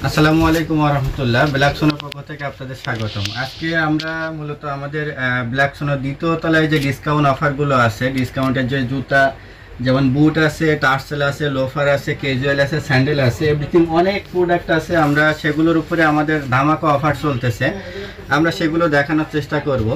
আসসালামু আলাইকুম ওয়া রাহমাতুল্লাহ। ব্ল্যাক সোনার পক্ষ থেকে আপনাদের স্বাগতম। আজকে আমরা মূলত আমাদের ব্ল্যাক সোনার দ্বিতীয় তলায় যে ডিসকাউন্ট অফারগুলো আছে, ডিসকাউন্টের যে জুতা যেমন বুট আছে, টার্সেল আছে, লোফার আছে, ক্যাজুয়াল আছে, স্যান্ডেল আছে, এভরিথিং অনেক প্রোডাক্ট আছে। আমরা সেগুলোর উপরে আমাদের ধামাকা অফার চলতেছে, আমরা সেগুলো দেখানোর চেষ্টা করব।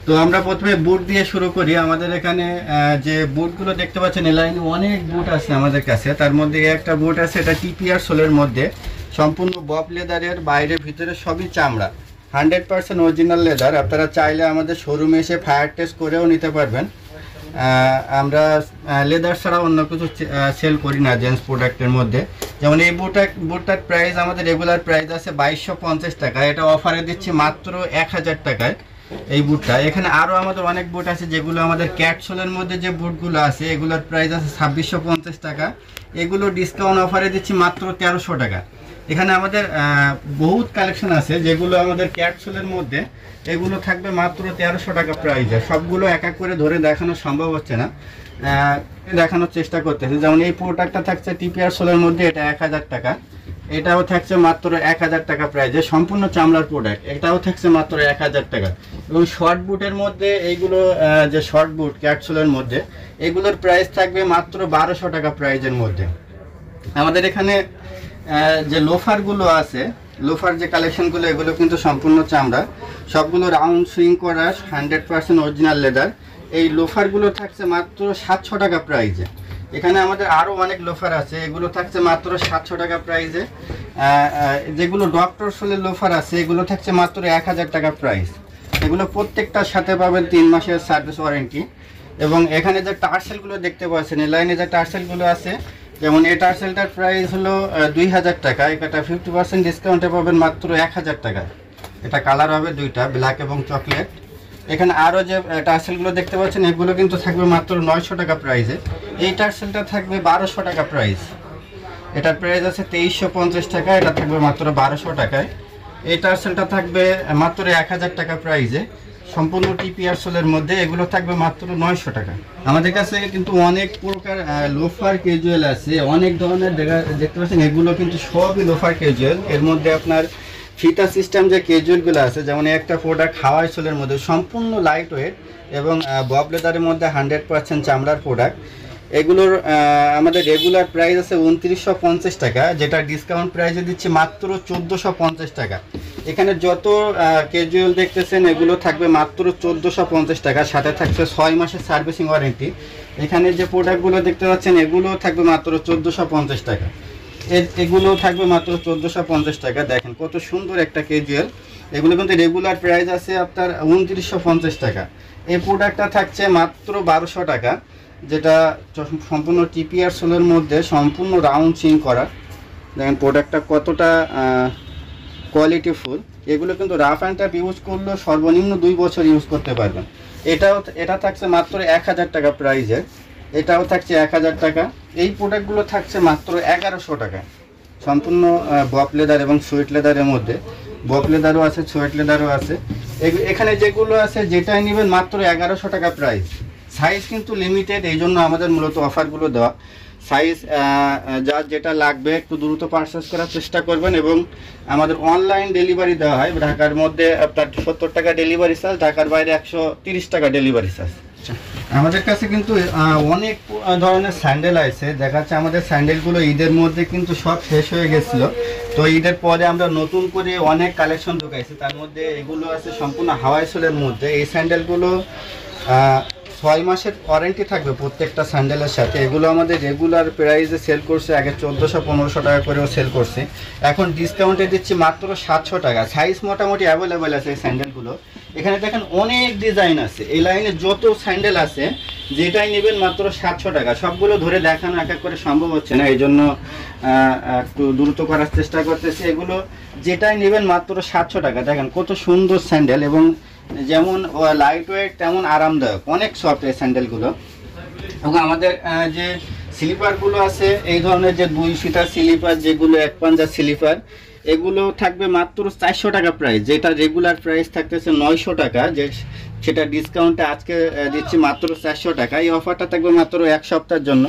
তো আমরা প্রথমে বুট দিয়ে শুরু করি। আমাদের এখানে যে বুটগুলো দেখতে পাচ্ছেন, এই লাইনে অনেক বুট আছে আমাদের কাছে। তার মধ্যে একটা বুট আছে, এটা টিপিআর সোলের মধ্যে, সম্পূর্ণ বব লেদারের, বাইরে ভিতরে সবই চামড়া, 100% অরিজিনাল লেদার। আপনারা চাইলে আমাদের শোরুমে এসে ফায়ার টেস্ট করেও নিতে পারবেন। আমরা লেদার ছাড়া অন্য কিছু সেল করি না জেন্টস প্রোডাক্টের মধ্যে। যেমন এই বুটটার প্রাইস আমাদের রেগুলার প্রাইস আছে 2250 টাকা, এটা অফারে দিচ্ছি মাত্র 1000 টাকায় এই বুটটা। এখানে আরও আমাদের অনেক বুট আছে যেগুলো আমাদের ক্যাটসোলের মধ্যে যে বুটগুলো আছে, এগুলোর প্রাইস আছে 2650 টাকা, এগুলো ডিসকাউন্ট অফারে দিচ্ছি মাত্র 1300 টাকা। এখানে আমাদের বহুত কালেকশন আছে যেগুলো আমাদের ক্যাটসোলের মধ্যে, এগুলো থাকবে মাত্র 1300 টাকা প্রাইসে। সবগুলো এক এক করে ধরে দেখানো সম্ভব হচ্ছে না, দেখানোর চেষ্টা করতেছি। যেমন এই প্রোডাক্টটা থাকছে টিপিআর সোলের মধ্যে, এটা 1000 টাকা, এটাও থাকছে মাত্র 1000 টাকা প্রাইসে, সম্পূর্ণ চামড়ার প্রোডাক্ট, এটাও থাকছে মাত্র 1000 টাকা। এবং শর্ট বুটের মধ্যে এইগুলো যে শর্ট বুট ক্যাটসোলের মধ্যে, এগুলোর প্রাইস থাকবে মাত্র 1200 টাকা প্রাইজের মধ্যে। আমাদের এখানে যে লোফারগুলো আছে, লোফার যে কালেকশনগুলো, এগুলো কিন্তু সম্পূর্ণ চামড়া, সবগুলো রাউন্ড সুইং করা, 100% অরিজিনাল লেদার। এই লোফারগুলো থাকছে মাত্র 700 টাকা প্রাইজে। এখানে আমাদের আরও অনেক লোফার আছে, এগুলো থাকছে মাত্র 700 টাকা প্রাইজে। যেগুলো ডক্টর সোলের লোফার আছে, এগুলো থাকছে মাত্র 1000 টাকা প্রাইস। এগুলো প্রত্যেকটার সাথে পাবেন 3 মাসের সার্ভিস ওয়ারেন্টি। এবং এখানে যে টার্সেলগুলো দেখতে পাচ্ছেন, এই লাইনে যে টার্সেলগুলো আছে, যেমন এই টার্সেলটার প্রাইস হলো 2000 টাকা, এটা 50% ডিসকাউন্টে পাবেন মাত্র 1000 টাকা। এটা কালার হবে দুইটা, ব্ল্যাক এবং চকলেট। এখানে আরও যে টার্সেলগুলো দেখতে পাচ্ছেন, এগুলো কিন্তু থাকবে মাত্র 900 টাকা প্রাইসে। এই টার্সেলটা থাকবে 1200 টাকা প্রাইস, এটার প্রাইস আছে 2350 টাকা, এটা থাকবে মাত্র 1200 টাকায়। এই টার্সেলটা থাকবে মাত্র 1000 টাকা প্রাইসে, সম্পূর্ণ টিপিআর সোলের মধ্যে, এগুলো থাকবে মাত্র 900 টাকা। আমাদের কাছে কিন্তু অনেক প্রকার লোফার ক্যাজুয়াল আছে, অনেক ধরনের দেখতে পাচ্ছেন, এগুলো কিন্তু সবই লোফার ক্যাজুয়াল। এর মধ্যে আপনার ফিতা সিস্টেম যে ক্যাজুয়ালগুলো আছে, যেমন একটা প্রোডাক্ট হাওয়াই সোলের মধ্যে, সম্পূর্ণ লাইট ওয়েট এবং বব লেদারের মধ্যে 100% চামড়ার প্রোডাক্ট। এগুলোর আমাদের রেগুলার প্রাইস আছে 2950 টাকা, যেটা ডিসকাউন্ট প্রাইসে দিচ্ছি মাত্র 1450 টাকা। এখানে যত ক্যাজুয়াল দেখতেছেন, এগুলো থাকবে মাত্র 1450 টাকা, সাথে থাকছে 6 মাসের সার্ভিসিং ওয়ারেন্টি। এখানে যে প্রোডাক্টগুলো দেখতে পাচ্ছেন, এগুলো থাকবে মাত্র 1450 টাকা, এগুলো থাকবে মাত্র 1450 টাকা। দেখেন কত সুন্দর একটা ক্যাজুয়াল, এগুলো কিন্তু রেগুলার প্রাইস আছে আপনার 2950 টাকা। এই প্রোডাক্টটা থাকছে মাত্র 1200 টাকা, যেটা সম্পূর্ণ টিপিআর সোলের মধ্যে, সম্পূর্ণ রাউন্ড সিং করা। দেখেন প্রোডাক্টটা কতটা কোয়ালিটিফুল। এগুলো কিন্তু রাফ অ্যান্ড টাফ ইউজ করলেও সর্বনিম্ন 2 বছর ইউজ করতে পারবেন। এটা থাকছে মাত্র 1000 টাকা প্রাইজের, এটাও থাকছে 1000 টাকা। এই প্রোডাক্টগুলো থাকছে মাত্র 1100 টাকা, সম্পূর্ণ বব লেদার এবং সুইট লেদারের মধ্যে। বব লেদারও আছে, সুইট লেদারও আছে। এখানে যেগুলো আছে, যেটাই নেবেন মাত্র 1100 টাকা প্রাইস। সাইজ কিন্তু লিমিটেড, এই জন্য আমাদের মূলত অফারগুলো দেওয়া। সাইজ যার যেটা লাগবে একটু দ্রুত পারচেস করার চেষ্টা করবেন। এবং আমাদের অনলাইন ডেলিভারি দেওয়া হয়, ঢাকার মধ্যে আপনার 70 টাকা ডেলিভারি চার্জ, ঢাকার বাইরে 130 টাকা ডেলিভারি চার্জ। আমাদের কাছে কিন্তু অনেক ধরনের স্যান্ডেল আছে, দেখা যাচ্ছে আমাদের স্যান্ডেলগুলো ঈদের মধ্যে কিন্তু সব শেষ হয়ে গেছিলো, তো ঈদের পরে আমরা নতুন করে অনেক কালেকশন ঢুকাইছি। তার মধ্যে এগুলো আছে সম্পূর্ণ হাওয়াই সোলের মধ্যে। এই স্যান্ডেলগুলো 6 মাসের ওয়ারেন্টি থাকবে প্রত্যেকটা স্যান্ডেলের সাথে। এগুলো আমাদের রেগুলার প্রাইসে সেল করছে, আগে 1400-1500 টাকা করেও সেল করছে, এখন ডিসকাউন্টে দিচ্ছি মাত্র 700 টাকা। সাইজ মোটামুটি অ্যাভেলেবেল আছে এই স্যান্ডেলগুলো। এখানে দেখেন অনেক ডিজাইন আছে, এই লাইনে যত স্যান্ডেল আছে যেটাই নেবেন মাত্র 700 টাকা। সবগুলো ধরে দেখানো এক এক করে সম্ভব হচ্ছে না, এই জন্য একটু দ্রুত করার চেষ্টা করতেছি। এগুলো যেটাই নেবেন মাত্র 700 টাকা। দেখেন কত সুন্দর স্যান্ডেল, এবং যেমন লাইট ওয়েট তেমন আরামদায়ক, অনেক সফট এই স্যান্ডেলগুলো। এবং আমাদের যে স্লিপারগুলো আছে, এই ধরনের যে 2 সিটার স্লিপার, যেগুলো এক পাঞ্জা স্লিপার, এগুলো থাকবে মাত্র 400 টাকা প্রাইস, যেটা রেগুলার প্রাইস থাকতেছে 900 টাকা, যে সেটা ডিসকাউন্টে আজকে দিচ্ছি মাত্র 400 টাকা। এই অফারটা থাকবে মাত্র 1 সপ্তাহের জন্য।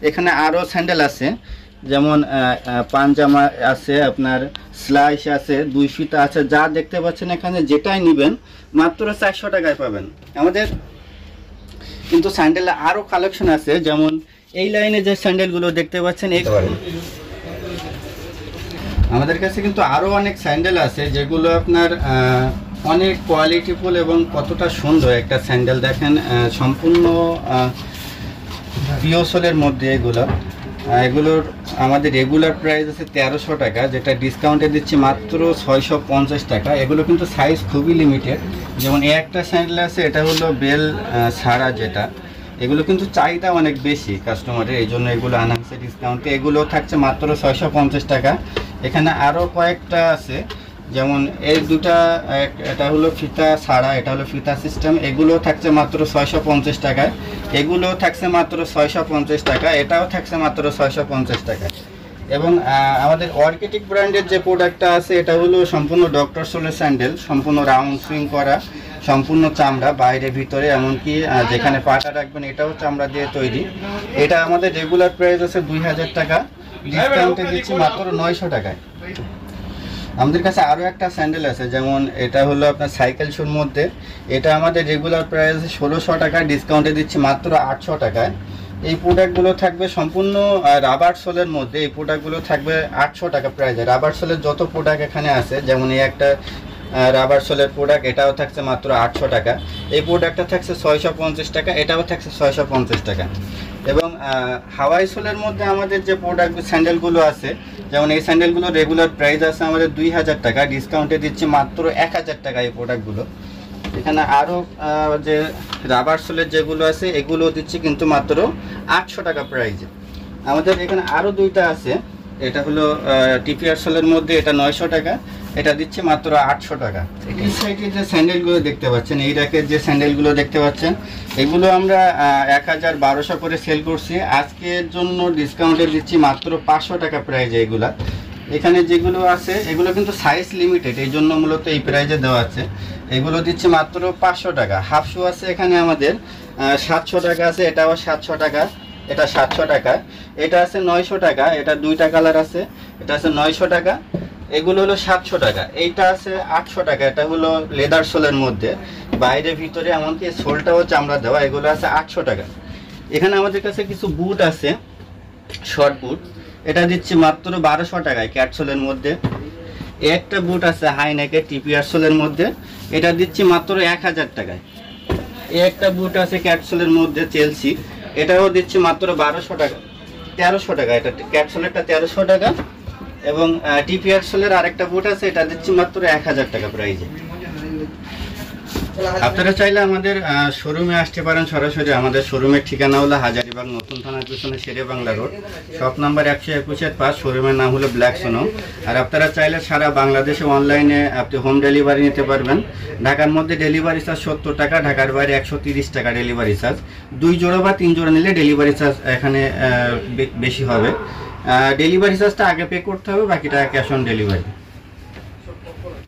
এখানে আরও স্যান্ডেল আছে, যেমন পাঞ্জামা আছে, আপনার স্লাইস আছে, 2 ফিতা আছে, যা দেখতে পাচ্ছেন এখানে যেটাই নেবেন মাত্র 400 টাকায় পাবেন। আমাদের কিন্তু স্যান্ডেলে আরও কালেকশন আছে, যেমন এই লাইনে যে স্যান্ডেলগুলো দেখতে পাচ্ছেন, আমাদের কাছে কিন্তু আরও অনেক স্যান্ডেল আছে যেগুলো আপনার অনেক কোয়ালিটিফুল এবং কতটা সুন্দর একটা স্যান্ডেল। দেখেন সম্পূর্ণ পিওসোলের মধ্যে এগুলোর আমাদের রেগুলার প্রাইস আছে 1300 টাকা, যেটা ডিসকাউন্টে দিচ্ছি মাত্র 650 টাকা। এগুলো কিন্তু সাইজ খুবই লিমিটেড, যেমন একটা স্যান্ডেল আছে, এটা হলো বেল ছাড়া যেটা, এগুলো কিন্তু চাহিদা অনেক বেশি কাস্টমারের, এই জন্য এগুলো আনা হচ্ছে ডিসকাউন্টে। এগুলো থাকছে মাত্র 650 টাকা। এখানে আরও কয়েকটা আছে, যেমন এই দুটা, এটা হলো ফিতা ছাড়া, এটা হলো ফিতা সিস্টেম, এগুলো থাকছে মাত্র 650 টাকায়। এগুলো থাকছে মাত্র 650 টাকা, এটাও থাকছে মাত্র 650 টাকা। এবং আমাদের অর্কিটিক ব্র্যান্ডের যে প্রোডাক্টটা আছে, এটা হলো সম্পূর্ণ ডক্টর সোলের স্যান্ডেল, সম্পূর্ণ রাউন্ড সুইং করা, সম্পূর্ণ চামড়া, বাইরে ভিতরে, এমনকি যেখানে পাটা রাখবেন এটাও চামড়া দিয়ে তৈরি। এটা আমাদের রেগুলার প্রাইস আছে 2000 টাকা, ডিসকাউন্টে দিচ্ছি মাত্র 900 টাকায়। আমাদের কাছে আরও একটা স্যান্ডেল আছে, যেমন এটা হলো আপনার সাইকেল শুর মধ্যে, এটা আমাদের রেগুলার প্রাইস 1600 টাকা, ডিসকাউন্টে দিচ্ছি মাত্র 800 টাকায়। এই প্রোডাক্টগুলো থাকবে সম্পূর্ণ রাবার সোলের মধ্যে, এই প্রোডাক্টগুলো থাকবে 800 টাকা প্রাইসে। রাবার সোলের যত প্রোডাক্ট এখানে আছে, যেমন এই একটা রাবার সোলের প্রোডাক্ট, এটাও থাকছে মাত্র 800 টাকা। এই প্রোডাক্টটা থাকছে 650 টাকা, এটাও থাকছে 650 টাকা। এবং হাওয়াই সোলের মধ্যে আমাদের যে প্রোডাক্ট স্যান্ডেলগুলো আছে, যেমন এই স্যান্ডেলগুলো রেগুলার প্রাইস আছে আমাদের 2000 টাকা, ডিসকাউন্টে দিচ্ছি মাত্র 1000 টাকা এই প্রোডাক্টগুলো। এখানে আরও যে রাবার সোলের যেগুলো আছে, এগুলো দিচ্ছি কিন্তু মাত্র 800 টাকা প্রাইজে। আমাদের এখানে আরও দুইটা আছে, এটা হলো টিপিআর সোলের মধ্যে, এটা 900 টাকা, এটা দিচ্ছে মাত্র 800 টাকা। এই সাইডে যে স্যান্ডেলগুলো দেখতে পাচ্ছেন, এই র্যাকের যে স্যান্ডেলগুলো দেখতে পাচ্ছেন, এগুলো আমরা 1200 করে সেল করছি, আজকের জন্য ডিসকাউন্টে দিচ্ছি মাত্র 500 টাকা প্রাইজে এগুলা। এখানে যেগুলো আছে এগুলো কিন্তু সাইজ লিমিটেড, এই জন্য মূলত এই প্রাইজে দেওয়া আছে। এগুলো দিচ্ছে মাত্র 500 টাকা। হাফ শু আছে এখানে আমাদের 700 টাকা আছে, এটাও 700 টাকা, এটা 700 টাকা, এটা আছে 900 টাকা, এটা 2টা কালার আছে, এটা আছে 900 টাকা, এগুলো হলো 700 টাকা। এইটা আছে 800 টাকা, এটা হলো লেদার সোলের মধ্যে, বাইরে ভিতরে এমনকি সোলটাও চামড়া দেওয়া, এগুলো আছে 800 টাকা। এখানে আমাদের কাছে কিছু বুট আছে, শর্ট বুট, এটা দিচ্ছি মাত্র 1200 টাকায় ক্যাট সোলের মধ্যে। একটা বুট আছে হাই নেকের টিপিআর সোলের মধ্যে, এটা দিচ্ছি মাত্র 1000 টাকায়। একটা বুট আছে ক্যাট সোলের মধ্যে চেলসি, এটাও দিচ্ছি মাত্র 1200 টাকা, 1300 টাকা, এটা ক্যাট সোলেরটা 1300 টাকা। এবং টিপিআর সোলের আরেকটা বুট আছে, এটা দিচ্ছি মাত্র 1000 টাকা প্রাইজে। আপনারা চাইলে আমাদের শোরুমে আসতে পারেন সরাসরি। আমাদের শোরুমের ঠিকানা হলো হাজারীবাগ নতুন থানার পিছনে শেরে বাংলা রোড, শপ নাম্বার 121-5, শোরুমের নাম হলো ব্ল্যাক সোনো। আর আপনারা চাইলে সারা বাংলাদেশে অনলাইনে আপনি হোম ডেলিভারি নিতে পারবেন। ঢাকার মধ্যে ডেলিভারি চার্জ 70 টাকা, ঢাকার বাইরে 130 টাকা ডেলিভারি চার্জ। 2 জোড়া বা 3 জোড়া নিলে ডেলিভারি চার্জ এখানে বেশি হবে। ডেলিভারি চার্জটা আগে পে করতে হবে, বাকিটা ক্যাশ অন ডেলিভারি।